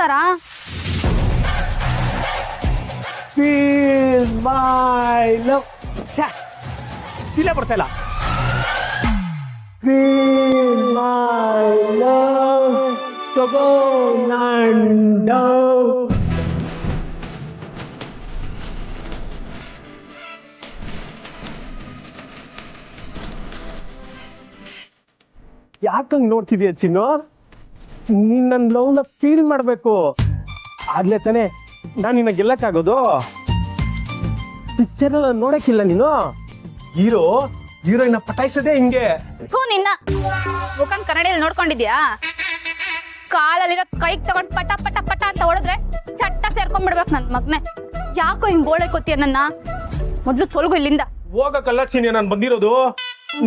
ಅವತಾರ? Feel my love. ಇಲ್ಲ ಬರ್ತಾ ಇಲ್ಲ. Feel my love. ತಗೋ ನಂಡ. ಯಾಕಂಗ್ ನೋಡ್ತಿದ್ಯಾ ಚಿನ್ನು? ನೀನ್ ನನ್ನ ಲವ್ನ ಫೀಲ್ ಮಾಡ್ಬೇಕು. ಆಗ್ಲೇ ತಾನೆ ನಾನು ನಿನ್ನ ಗೆಲ್ಲಕ್ಕಾಗೋದು. ಪಿಕ್ಚರ್ ಎಲ್ಲ ನೋಡಕ್ಕಿಲ್ಲ ನೀನು? ಹೀರೋಯಿನ್ ಪಟಾಯಿಸದೆ ಹಿಂಗೆ. ನಿನ್ನ ಮುಖನ್ ಕನ್ನಡಿಯಲ್ಲಿ ನೋಡ್ಕೊಂಡಿದ್ಯಾ? ಕಾಲಲ್ಲಿರೋ ಕೈಗ್ ತಗೊಂಡ್ ಪಟ ಪಟ ಪಟ ಅಂತ ಹೊಡೆದ್ರೆ ಚಟ್ಟ ಸೇರ್ಕೊಂಡ್ಬಿಡ್ಬೇಕು ನನ್ ಮಗ್ನೆ. ಯಾಕೋ ಹಿಂಗ್ ಬೋಳೈಕೋತಿಯ ನನ್ನ? ಮೊದ್ಲು ತೊಲಗು ಇಲ್ಲಿಂದ. ಹೋಗಕ್ಕಲ್ಲ ಚಿನ್ನಿ ನಾನು ಬಂದಿರೋದು,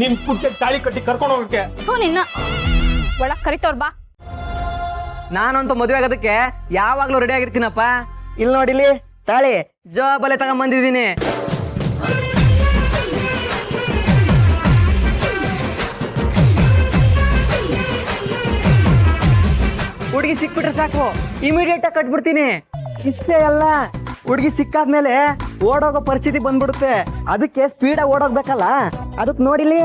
ನಿನ್ ಪುಟ್ಟ ತಾಳಿ ಕಟ್ಟಿ ಕರ್ಕೊಂಡು ಹೋಗಕ್ಕೆ. ನಿನ್ನ ಒಳಗ್ ಕರಿತವ್ರ ಬಾ. ನಾನಂತೂ ಮದುವೆ ಆಗೋದಕ್ಕೆ ಯಾವಾಗ್ಲೂ ರೆಡಿ ಆಗಿರ್ತೀನಪ್ಪ. ಇಲ್ಲಿ ನೋಡಿಲಿ ತಾಳಿ ಜವಾಬಲೆ ತಗೊಂಡ್ ಬಂದಿದ್ದೀನಿ. ಹುಡುಗಿ ಸಿಕ್ಬಿಟ್ರೆ ಸಾಕು, ಇಮಿಡಿಯೇಟ್ ಆಗಿ ಕಟ್ಬಿಡ್ತೀನಿ. ಇಷ್ಟೇ ಅಲ್ಲ, ಹುಡುಗಿ ಸಿಕ್ಕಾದ್ಮೇಲೆ ಓಡೋಗೋ ಪರಿಸ್ಥಿತಿ ಬಂದ್ಬಿಡುತ್ತೆ. ಅದಕ್ಕೆ ಸ್ಪೀಡಾಗಿ ಓಡೋಗ್ಬೇಕಲ್ಲ, ಅದಕ್ಕೆ ನೋಡಿಲಿ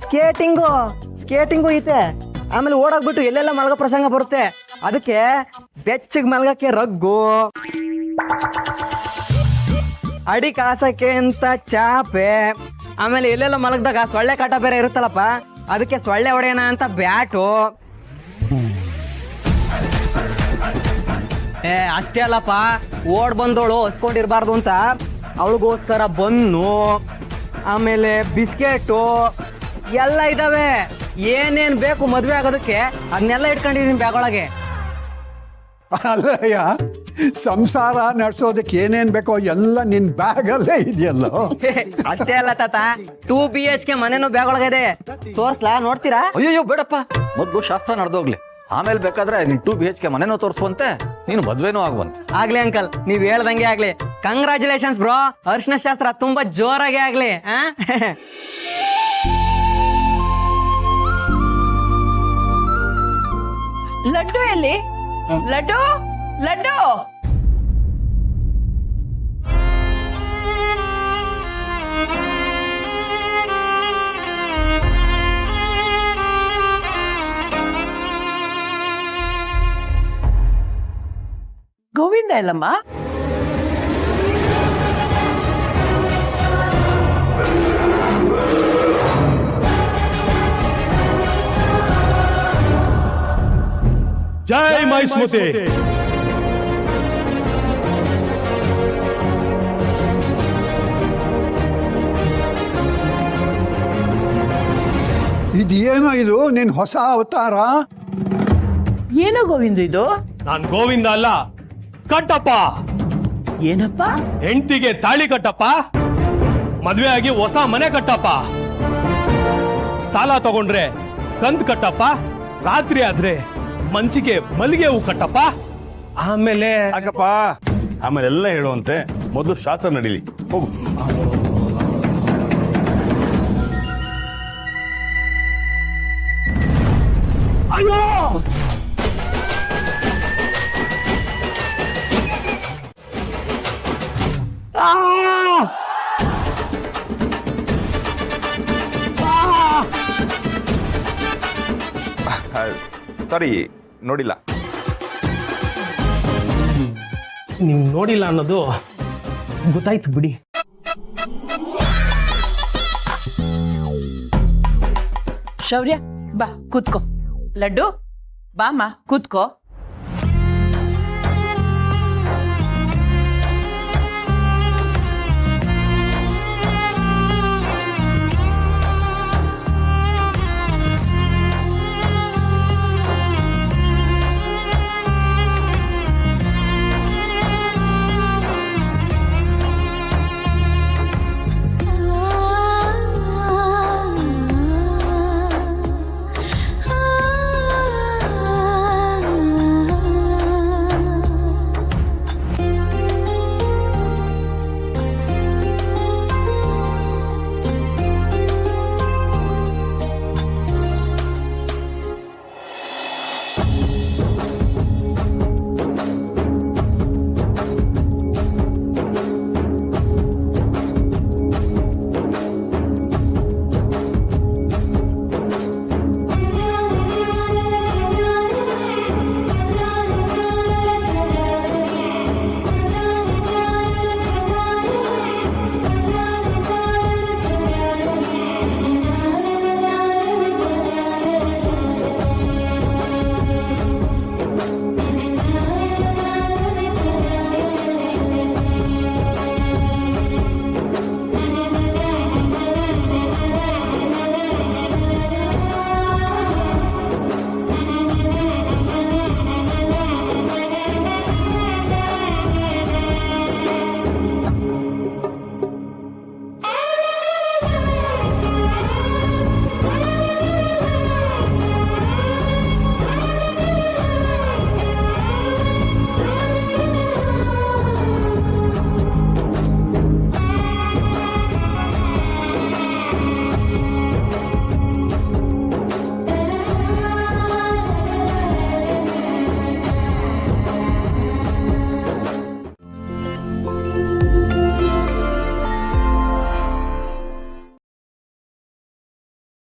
ಸ್ಕೇಟಿಂಗು ಐತೆ. ಆಮೇಲೆ ಓಡೋಗ್ಬಿಟ್ಟು ಎಲ್ಲೆಲ್ಲ ಮಲ್ಗೋ ಪ್ರಸಂಗ ಬರುತ್ತೆ. ಅದಕ್ಕೆ ಬೆಚ್ಚಗ್ ಮಲ್ಗಕ್ಕೆ ರಗ್ಗು, ಅಡಿ ಕಾಸಕ್ಕೆ ಅಂತ ಚಾಪೆ, ಆಮೇಲೆ ಎಲ್ಲೆಲ್ಲ ಮಲಗ್ದಾಗ ಸೊಳ್ಳೆ ಕಾಟ ಬೇರೆ ಇರುತ್ತಲ್ಲಪ್ಪ, ಅದಕ್ಕೆ ಸೊಳ್ಳೆ ಹೊಡೆಯೋಣ ಅಂತ ಬ್ಯಾಟು. ಅಷ್ಟೇ ಅಲ್ಲಪ್ಪ, ಓಡ್ ಬಂದೋಳು ಹಸ್ಕೊಂಡಿರ್ಬಾರ್ದು ಅಂತ ಅವಳಿಗೋಸ್ಕರ ಬನ್ನು, ಆಮೇಲೆ ಬಿಸ್ಕೆಟು ಎಲ್ಲ ಇದಾವೆ. ಏನೇನ್ ಬೇಕು ಮದ್ವೆ ಆಗೋದಕ್ಕೆ ಅದನ್ನೆಲ್ಲ ಇಟ್ಕೊಂಡಿದೀನಿ ಬ್ಯಾಗ್ ಒಳಗೆ. ಅಲ್ಲಯ್ಯ, ಸಂಸಾರ ನಡ್ಸೋದಕ್ಕೆ ಏನೇನ್ ಬೇಕೋ ಎಲ್ಲ ನಿನ್ ಬ್ಯಾಗ್ ಅಲ್ಲೇ ಇದೆಯಲ್ಲ. ಅಷ್ಟೇ ಅಲ್ಲ ತಾತ, 2 BHK ಮನೇನು ಬ್ಯಾಗ್ ಒಳಗೆ ಇದೆ. ತೋರ್ಸ್ಲಾ, ನೋಡ್ತೀರಾ? ಅಯ್ಯೋ ಬೇಡಪ್ಪ, ಮೊದ್ಲು ಶಾಸ್ತ್ರ ನಡೆದೋಗ್ಲಿ, ಆಮೇಲೆ ಬೇಕಾದ್ರೆ ನೀನ್ 2 BHK ಮನೇನೋ ತೋರ್ಸುವಂತೆ, ನೀನು ಮದ್ವೆನೂ ಆಗುವಂತೆ. ಆಗ್ಲಿ ಅಂಕಲ್, ನೀವ್ ಹೇಳ್ದಂಗೆ ಆಗ್ಲಿ. ಕಂಗ್ರಾಚುಲೇಷನ್ಸ್ ಬ್ರೋ, ಅರ್ಶಿನ ಶಾಸ್ತ್ರ ತುಂಬಾ ಜೋರಾಗಿ ಆಗ್ಲಿ. ಲಡ್ಡು ಎಲ್ಲಿ? ಲಡ್ಡು ಲಡ್ಡು ಗೋವಿಂದ ಎಲ್ಲಮ್ಮ? ಜೈ ಮೈಸ್ಮತಿ. ಇದೇನೋ ಇದು ನಿನ್ ಹೊಸ ಅವತಾರ? ಏನೋ ಗೋವಿಂದ ಇದು? ನಾನ್ ಗೋವಿಂದ ಅಲ್ಲ, ಕಟ್ಟಪ್ಪ. ಏನಪ್ಪ? ಹೆಂಡತಿಗೆ ತಾಳಿ ಕಟ್ಟಪ್ಪ, ಮದ್ವೆ ಆಗಿ ಹೊಸ ಮನೆ ಕಟ್ಟಪ್ಪ, ಸಾಲ ತಗೊಂಡ್ರೆ ಕಂತ್ ಕಟ್ಟಪ್ಪ, ರಾತ್ರಿ ಆದ್ರೆ ಮಂಚಿಗೆ ಮಲ್ಲಿಗೆ ಹೂ ಕಟ್ಟಪ್ಪ. ಆಮೇಲೆ ಸಾಕಪ್ಪ, ಆಮೇಲೆ ಎಲ್ಲ ಹೇಳುವಂತೆ, ಮೊದಲು ಶಾಸ್ತ್ರ ನಡೀಲಿ, ಹೋಗು. ಅಯ್ಯೋ, ಸಾರಿ, ನೋಡಿಲ್ಲ. ನೀವು ನೋಡಿಲ್ಲ ಅನ್ನೋದು ಗೊತ್ತಾಯ್ತು ಬಿಡಿ. ಶೌರ್ಯ ಬಾ ಕೂತ್ಕೋ. ಲಡ್ಡು ಬಾಮ್ಮ ಕೂತ್ಕೋ.